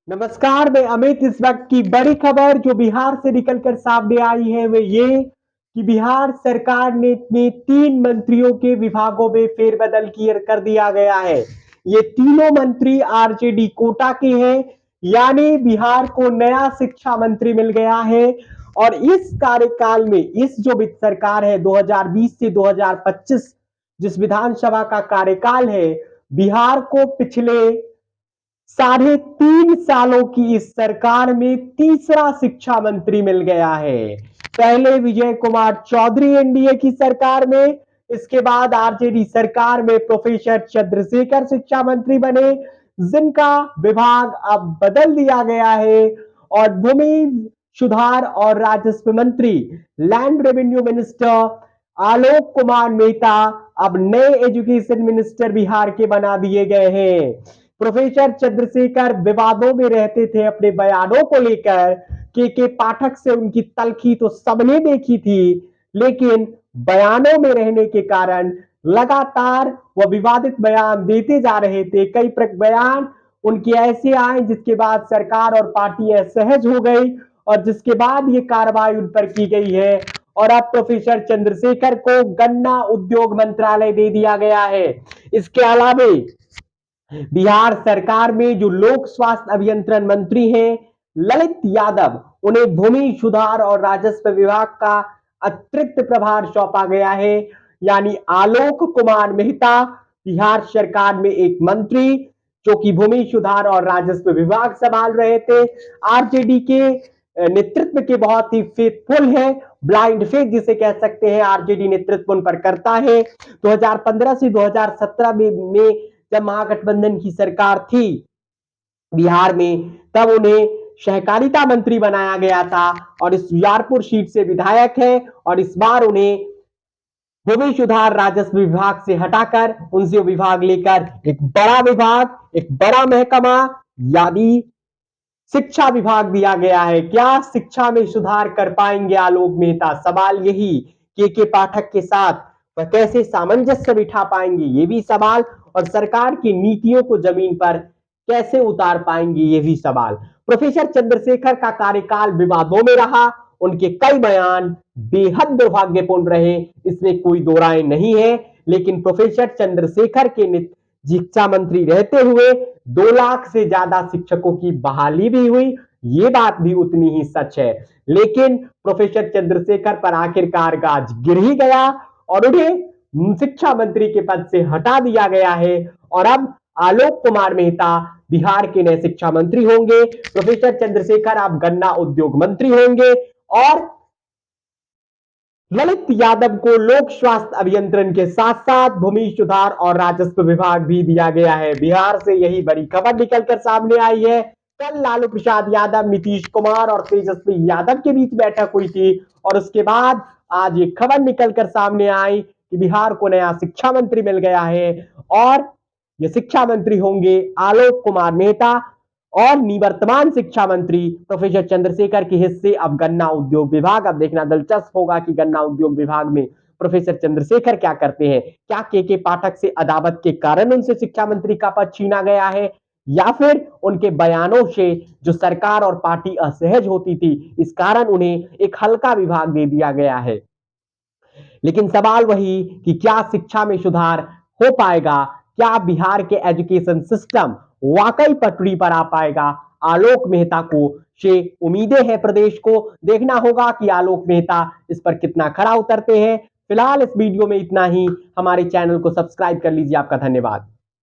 नमस्कार, मैं अमित। इस वक्त की बड़ी खबर जो बिहार से निकलकर सामने आई है वो ये कि बिहार सरकार ने 3 मंत्रियों के विभागों में फेरबदल कर दिया गया है। ये तीनों मंत्री आरजेडी कोटा के हैं, यानी बिहार को नया शिक्षा मंत्री मिल गया है। और इस कार्यकाल में इस जो सरकार है 2020 से 2025 जिस विधानसभा का कार्यकाल है, बिहार को पिछले 3.5 सालों की इस सरकार में तीसरा शिक्षा मंत्री मिल गया है। पहले विजय कुमार चौधरी एनडीए की सरकार में, इसके बाद आरजेडी सरकार में प्रोफेसर चंद्रशेखर शिक्षा मंत्री बने, जिनका विभाग अब बदल दिया गया है और भूमि सुधार और राजस्व मंत्री, land revenue minister Alok Kumar Mehta अब नए एजुकेशन मिनिस्टर बिहार के बना दिए गए हैं। प्रोफेसर चंद्रशेखर विवादों में रहते थे अपने बयानों को लेकर। के पाठक से उनकी तलखी तो सबने देखी थी, लेकिन बयानों में रहने के कारण लगातार वह विवादित बयान देते जा रहे थे। कई बयान उनके ऐसे आए जिसके बाद सरकार और पार्टी असहज हो गई और जिसके बाद ये कार्रवाई उन पर की गई है। और अब प्रोफेसर चंद्रशेखर को गन्ना उद्योग मंत्रालय दे दिया गया है। इसके अलावा बिहार सरकार में जो लोक स्वास्थ्य अभियंत्रण मंत्री हैं ललित यादव, उन्हें भूमि सुधार और राजस्व विभाग का अतिरिक्त प्रभार सौंपा गया है। यानी आलोक कुमार मेहता बिहार सरकार में एक मंत्री जो कि भूमि सुधार और राजस्व विभाग संभाल रहे थे, आरजेडी के नेतृत्व के बहुत ही फेथफुल है, ब्लाइंड फेथ जिसे कह सकते हैं, आरजेडी नेतृत्व उन पर करता है। 2015 से 2017 में जब महागठबंधन की सरकार थी बिहार में, तब उन्हें सहकारिता मंत्री बनाया गया था और इस उजियारपुर सीट से विधायक है। और इस बार उन्हें भूमि सुधार राजस्व विभाग से हटाकर उनसे विभाग लेकर एक बड़ा विभाग, एक बड़ा महकमा यानी शिक्षा विभाग दिया गया है। क्या शिक्षा में सुधार कर पाएंगे आलोक मेहता? सवाल यही। के पाठक के साथ वह कैसे सामंजस्य बिठा पाएंगे, ये भी सवाल। और सरकार की नीतियों को जमीन पर कैसे उतार पाएंगे, ये भी सवाल। प्रोफेसर चंद्रशेखर का कार्यकाल विवादों में रहा, उनके कई बयान बेहद दुर्भाग्यपूर्ण रहे, इसमें कोई दो राय नहीं है। लेकिन प्रोफेसर चंद्रशेखर के शिक्षा मंत्री रहते हुए 2 लाख से ज्यादा शिक्षकों की बहाली भी हुई, ये बात भी उतनी ही सच है। लेकिन प्रोफेसर चंद्रशेखर पर आखिरकार गाज गिर ही गया और उन्हें शिक्षा मंत्री के पद से हटा दिया गया है। और अब आलोक कुमार मेहता बिहार के नए शिक्षा मंत्री होंगे, प्रोफेसर चंद्रशेखर अब गन्ना उद्योग मंत्री होंगे और ललित यादव को लोक स्वास्थ्य अभियंत्रण के साथ साथ भूमि सुधार और राजस्व विभाग भी दिया गया है। बिहार से यही बड़ी खबर निकलकर सामने आई है। कल लालू प्रसाद यादव, नीतीश कुमार और तेजस्वी यादव के बीच बैठक हुई थी और उसके बाद आज ये खबर निकलकर सामने आई कि बिहार को नया शिक्षा मंत्री मिल गया है और ये शिक्षा मंत्री होंगे आलोक कुमार मेहता। और निवर्तमान शिक्षा मंत्री प्रोफेसर चंद्रशेखर के हिस्से अब गन्ना उद्योग विभाग। अब देखना दिलचस्प होगा कि गन्ना उद्योग विभाग में प्रोफेसर चंद्रशेखर क्या करते हैं। क्या के पाठक से अदावत के कारण उनसे शिक्षा मंत्री का पद छीना गया है, या फिर उनके बयानों से जो सरकार और पार्टी असहज होती थी, इस कारण उन्हें एक हल्का विभाग दे दिया गया है। लेकिन सवाल वही कि क्या शिक्षा में सुधार हो पाएगा? क्या बिहार के एजुकेशन सिस्टम वाकई पटरी पर आ पाएगा? आलोक मेहता को से उम्मीदें हैं। प्रदेश को देखना होगा कि आलोक मेहता इस पर कितना खरा उतरते हैं। फिलहाल इस वीडियो में इतना ही। हमारे चैनल को सब्सक्राइब कर लीजिए। आपका धन्यवाद।